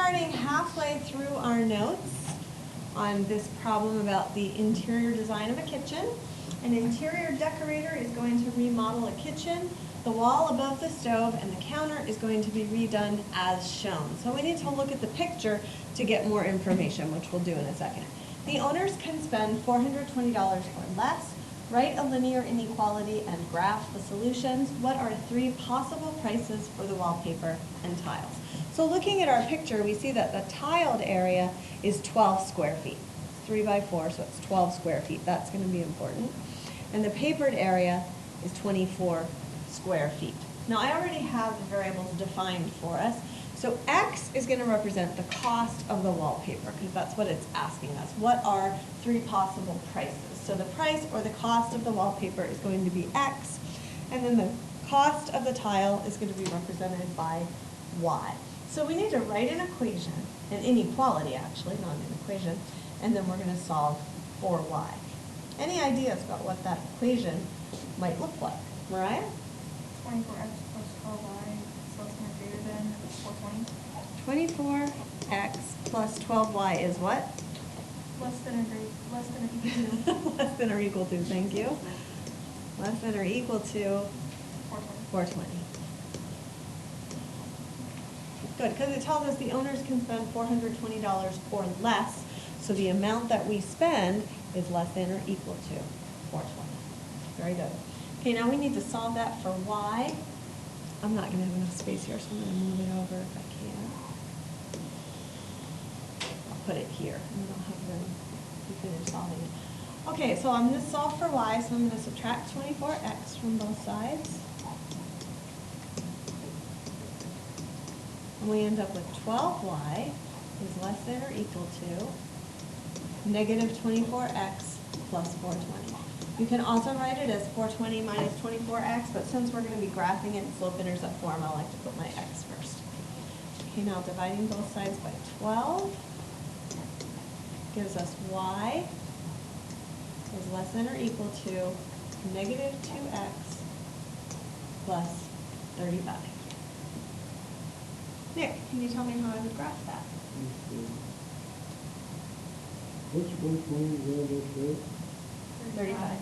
starting halfway through our notes on this problem about the interior design of a kitchen. An interior decorator is going to remodel a kitchen. The wall above the stove and the counter is going to be redone as shown. So we need to look at the picture to get more information, which we'll do in a second. The owners can spend $420 or less. Write a linear inequality and graph the solutions. What are 3 possible prices for the wallpaper and tiles? So looking at our picture, we see that the tiled area is 12 square feet. It's 3 by 4, so it's 12 square feet. That's going to be important. And the papered area is 24 square feet. Now I already have the variables defined for us. So X is going to represent the cost of the wallpaper, because that's what it's asking us. What are 3 possible prices? So the price or the cost of the wallpaper is going to be X, and then the cost of the tile is going to be represented by Y. So we need to write an equation, an inequality actually, not an equation, and then we're going to solve for Y. Any ideas about what that equation might look like? Mariah? 24x plus 12y is less than or greater than 420. 24x plus 12y is what? Less than or equal to Less than or equal to, thank you. Less than or equal to 420. Good, because it tells us the owners can spend $420 or less, so the amount that we spend is less than or equal to 420. Very good. Okay, now we need to solve that for y. I'm not going to have enough space here, so I'm going to move it over if I can. I'll put it here, and then I'll have them finish solving it. Okay, so I'm going to solve for y, so I'm going to subtract 24x from both sides. And we end up with 12y is less than or equal to negative 24x plus 420. You can also write it as 420 minus 24x, but since we're going to be graphing it in slope-intercept form, I like to put my x first. Okay, now dividing both sides by 12 gives us y is less than or equal to negative 2x plus 35. Nick, can you tell me how I would graph that? What's 120 divided 35.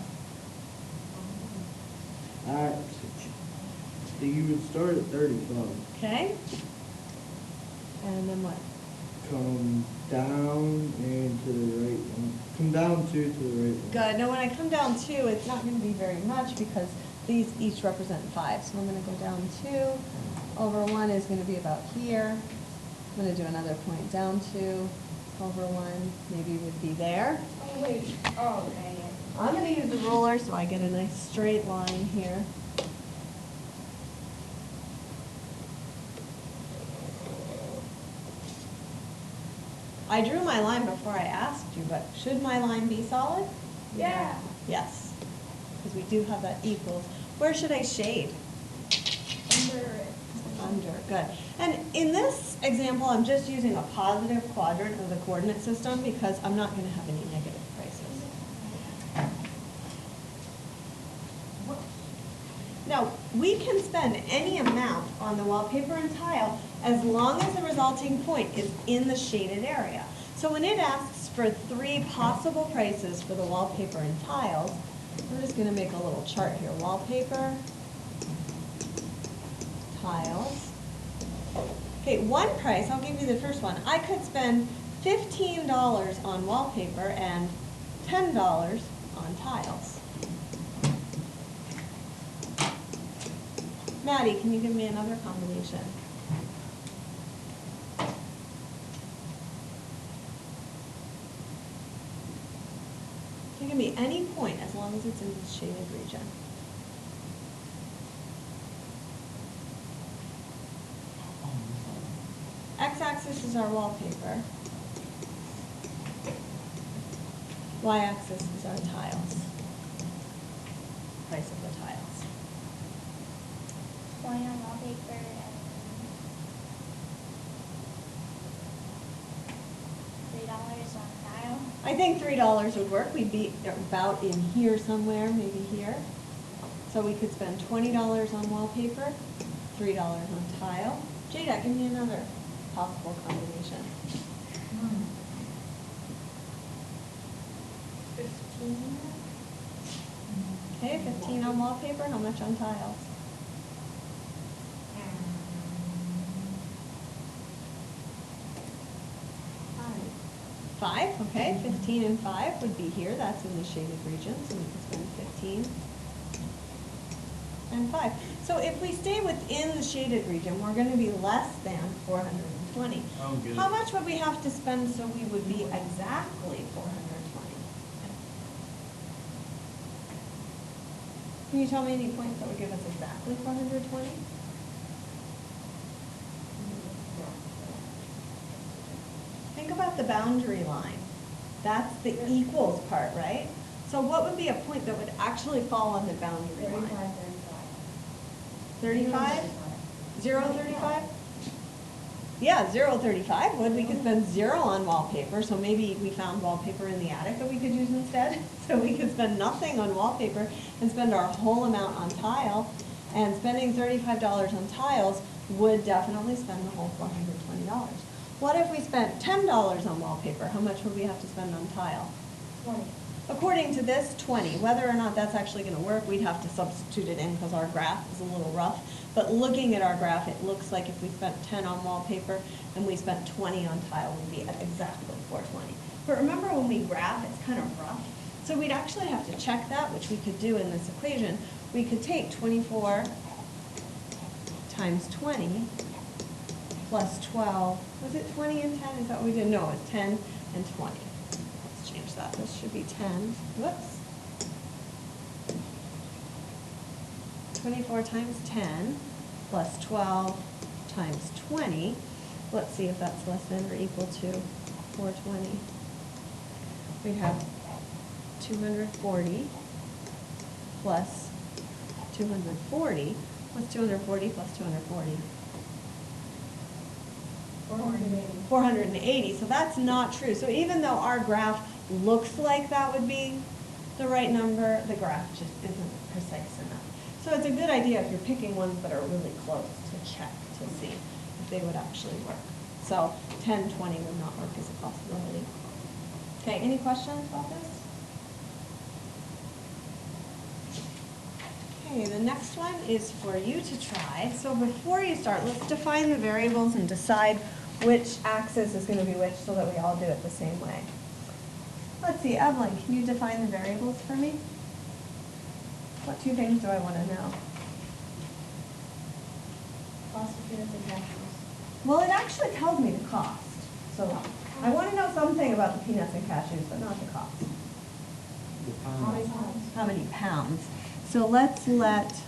Alright, so you would start at 35. Okay. And then what? Come down and to the right one. Come down 2 to the right one. Good. Now when I come down 2, it's not going to be very much because these each represent 5. So I'm going to go down 2. Over 1 is going to be about here. I'm going to do another point down 2. Over 1 maybe would be there. Oh, wait. Oh, okay. I'm going to use the ruler so I get a nice straight line here. I drew my line before I asked you, but should my line be solid? Yeah. Yes, because we do have that equals. Where should I shade? Under it. Under, good. And in this example, I'm just using a positive quadrant of the coordinate system because I'm not going to have any negative prices. Now, we can spend any amount on the wallpaper and tile as long as the resulting point is in the shaded area. So when it asks for 3 possible prices for the wallpaper and tiles, we're just going to make a little chart here. Wallpaper, tiles. Okay, one price, I'll give you the first one. I could spend $15 on wallpaper and $10 on tiles. Maddie, can you give me another combination? It can be any point as long as it's in the shaded region. X-axis is our wallpaper. Y-axis is our tiles. Price of the tiles. 20 on wallpaper and $3 on tile. I think $3 would work. We'd be about in here somewhere, maybe here. So we could spend $20 on wallpaper, $3 on tile. Jada, give me another possible combination? 15. Okay, 15 on wallpaper, how much on tiles? 5, okay, 15 and 5 would be here, that's in the shaded region, so we can spend 15 and 5. So if we stay within the shaded region, we're gonna be less than 420. Oh, good. How much would we have to spend so we would be exactly 420? Can you tell me any points that would give us exactly 420? Think about the boundary line. That's the equals part, right? So what would be a point that would actually fall on the boundary line? 35? 0.35? Yeah, 0.35 would. We could spend 0 on wallpaper, so maybe we found wallpaper in the attic that we could use instead. So we could spend nothing on wallpaper and spend our whole amount on tile. And spending $35 on tiles would definitely spend the whole $420. What if we spent $10 on wallpaper? How much would we have to spend on tile? 20. According to this, 20. Whether or not that's actually going to work, we'd have to substitute it in because our graph is a little rough. But looking at our graph, it looks like if we spent 10 on wallpaper and we spent 20 on tile, we'd be at exactly 420. But remember when we graph, it's kind of rough. So we'd actually have to check that, which we could do in this equation. We could take 24 times 20 plus 12. Was it 20 and 10? Is that what we did? No, it's 10 and 20. Let's change that. This should be 10. Whoops. 24 times 10 plus 12 times 20. Let's see if that's less than or equal to 420. We'd have 240 plus 240. What's 240 plus 240? 480, so that's not true. So even though our graph looks like that would be the right number, the graph just isn't precise enough. So it's a good idea if you're picking ones that are really close to check to see if they would actually work. So 10, 20 would not work as a possibility. Okay, any questions about this? Okay, the next one is for you to try. So before you start, let's define the variables and decide which axis is going to be which so that we all do it the same way. Let's see, Evelyn, can you define the variables for me? What 2 things do I want to know? Cost of peanuts and cashews. Well, it actually tells me the cost. So I want to know something about the peanuts and cashews, but not the cost. How many pounds? How many pounds? So let's let,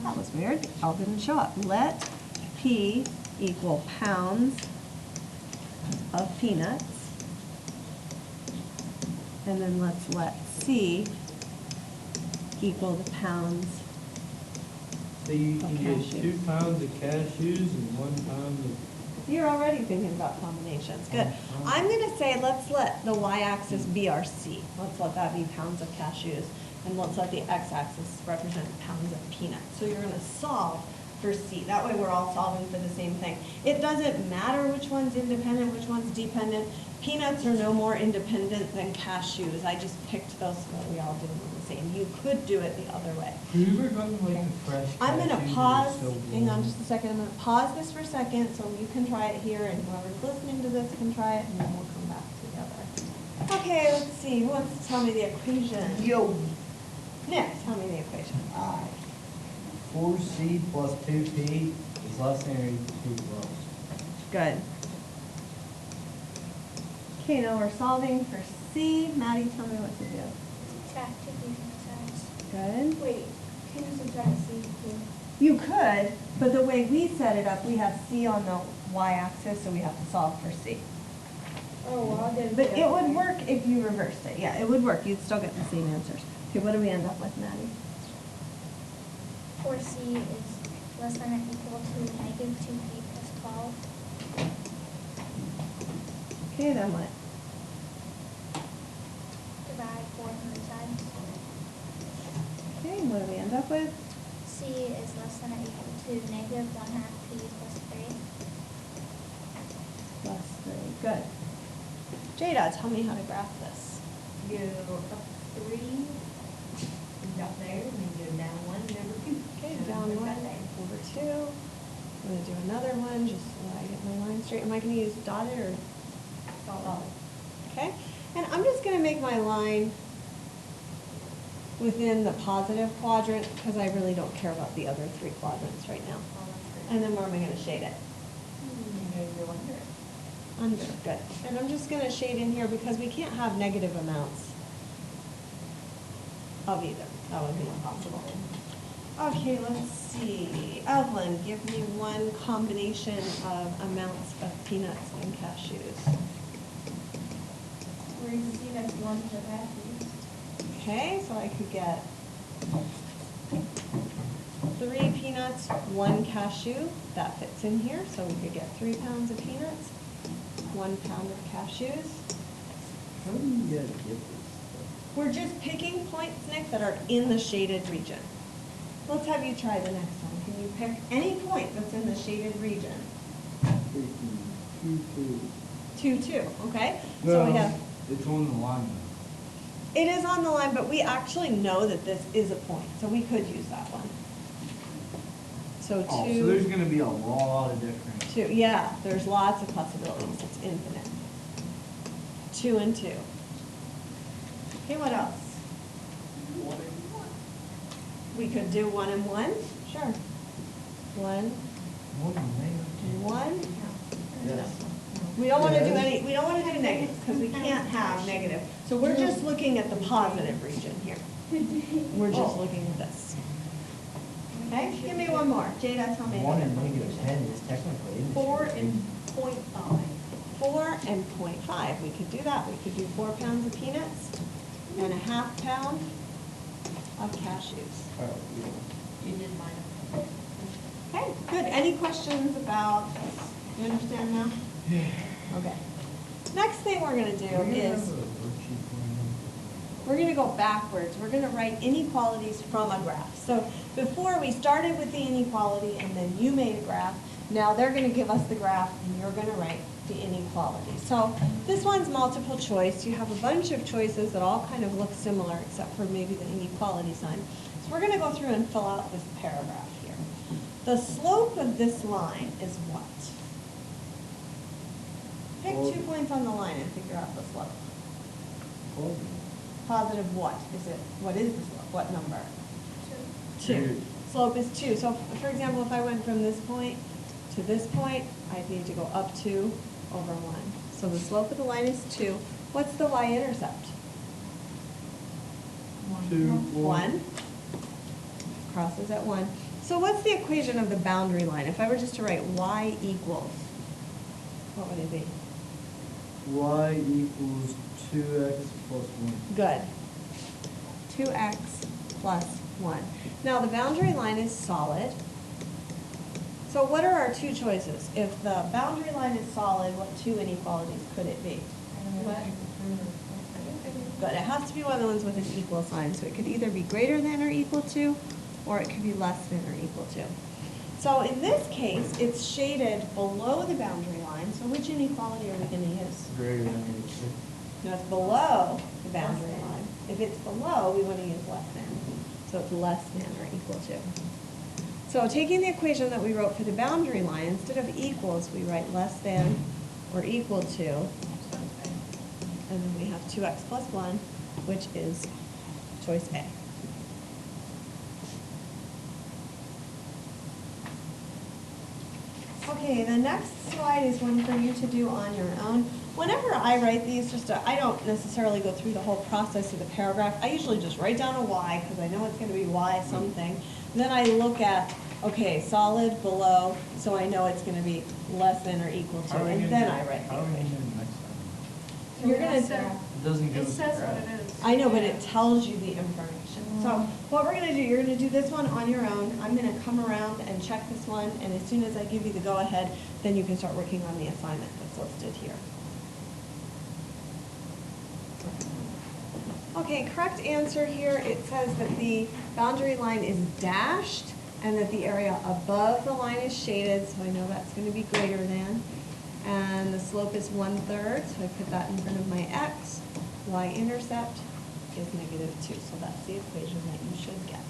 that was weird, L didn't show up. Let P equal pounds of peanuts. And then let's let C equal the pounds. So you Of can get cashews. 2 pounds of cashews and 1 pound of. You're already thinking about combinations. Good. I'm going to say let's let the y-axis be our C. Let's let that be pounds of cashews. And let's let the x-axis represent pounds of peanuts. So you're going to solve for C. That way we're all solving for the same thing. It doesn't matter which one's independent, which one's dependent. Peanuts are no more independent than cashews. I just picked those so that we all do them the same. You could do it the other way. Have you ever gotten like the fresh I'm going cashews to that pause, are so hang on warm? just a second, I'm going to pause this for a second so you can try it here and whoever's listening to this can try it and then we'll come back together. Okay, let's see, who wants to tell me the equation? Yo! Nick, tell me the equation. 4C plus 2P is less than or equal to 12. Good. Okay, now we're solving for C. Maddie, tell me what to do. Subtract 2 from the sides. Good. Wait, can you subtract C too? You could, but the way we set it up, we have C on the y-axis, so we have to solve for C. Oh, well, I'll get it. But it would work if you reversed it. Yeah, it would work. You'd still get the same answers. Okay, what do we end up with, Maddie? 4C is less than or equal to negative 2P plus 12. Okay, then what? Divide 4 from the sides. Okay, what do we end up with? C is less than or equal to negative 1/2 P plus 3. plus 3. Good. Jada, tell me how to graph this. Go up 3, up there, and then go down 1, number 2. Okay, down 1 over 2. I'm going to do another one just so that I get my line straight. Am I going to use dotted or solid? Okay, and I'm just going to make my line within the positive quadrant because I really don't care about the other 3 quadrants right now. And then where am I going to shade it? Go under it. Under, good. And I'm just going to shade in here because we can't have negative amounts of either. That would be impossible. Okay, let's see. Evelyn, give me one combination of amounts of peanuts and cashews. Peanuts, 1 for cashews. Okay, so I could get 3 peanuts, 1 cashew. That fits in here, so we could get 3 pounds of peanuts, 1 pound of cashews. How do you guys get this stuff? We're just picking points, Nick, that are in the shaded region. Let's have you try the next one. Can you pick any point that's in the shaded region? Freaking 2, 2. 2, 2, okay? So we have, It's on the line it is on the line, but we actually know that this is a point, so we could use that one. So though. Oh, 2, so there's gonna be a lot of different. 2, yeah, there's lots of possibilities, it's infinite. 2 and 2. Okay, what else? We could do 1 and 1, sure. 1, 1. Yes. We don't want to do Yes. any, we don't want to do negatives, because we can't have negative. So we're just looking at the positive region here. We're just looking at this. Okay, give me one more. Jada, tell me. 1 and -10 is technically in the 4 shade. and 0.5. 4 and 0.5, we could do that. We could do 4 pounds of peanuts and a ½ pound of cashews. Oh, yeah. You did mine. Okay, good. Any questions about, you understand now? Yeah. Okay. Next thing we're gonna do We're gonna have is, a worksheet for we're gonna go backwards. We're gonna write inequalities from a graph. So before, we started with the inequality and then you made a graph. Now they're gonna give us the graph and you're gonna write the inequality. So this one's multiple choice. You have a bunch of choices that all kind of look similar except for maybe the inequality sign. So we're gonna go through and fill out this paragraph here. The slope of this line is what? Pick 2 points on the line and figure out the slope. Oh, Positive what? What is the slope? What number? 2. 2. Slope is 2. So for example, if I went from this point to this point, I'd need to go up 2 over 1. So the slope of the line is 2. What's the y-intercept? 2, 1. Crosses at 1. So what's the equation of the boundary line? If I were just to write y equals, what would it be? Y equals 2x plus 1. Good. 2x plus 1. Now the boundary line is solid. So what are our 2 choices? If the boundary line is solid, what 2 inequalities could it be? Good. It has to be one of the ones with an equal sign. So it could either be greater than or equal to, or it could be less than or equal to. So in this case, it's shaded below the boundary line. So which inequality are we going to use? Greater than or equal to. No, it's below the boundary line. If it's below, we want to use less than. So it's less than or equal to. So taking the equation that we wrote for the boundary line, instead of equals, we write less than or equal to. And then we have 2x plus 1, which is choice A. Okay, the next slide is one for you to do on your own. Whenever I write these, I don't necessarily go through the whole process of the paragraph. I usually just write down a y, because I know it's going to be y something. Then I look at, okay, solid, below, so I know it's going to be less than or equal to, and then I write the How are we gonna equation. do it next time? You're gonna So It doesn't give It us the says graph. what it is. I know, but it tells you the information. So what we're gonna do, you're gonna do this one on your own. I'm gonna come around and check this one, and as soon as I give you the go-ahead, then you can start working on the assignment that's listed here. Okay, correct answer here, it says that the boundary line is dashed and that the area above the line is shaded, so I know that's gonna be greater than. And the slope is 1/3, so I put that in front of my x. Y-intercept is -2, so that's the equation that you should get.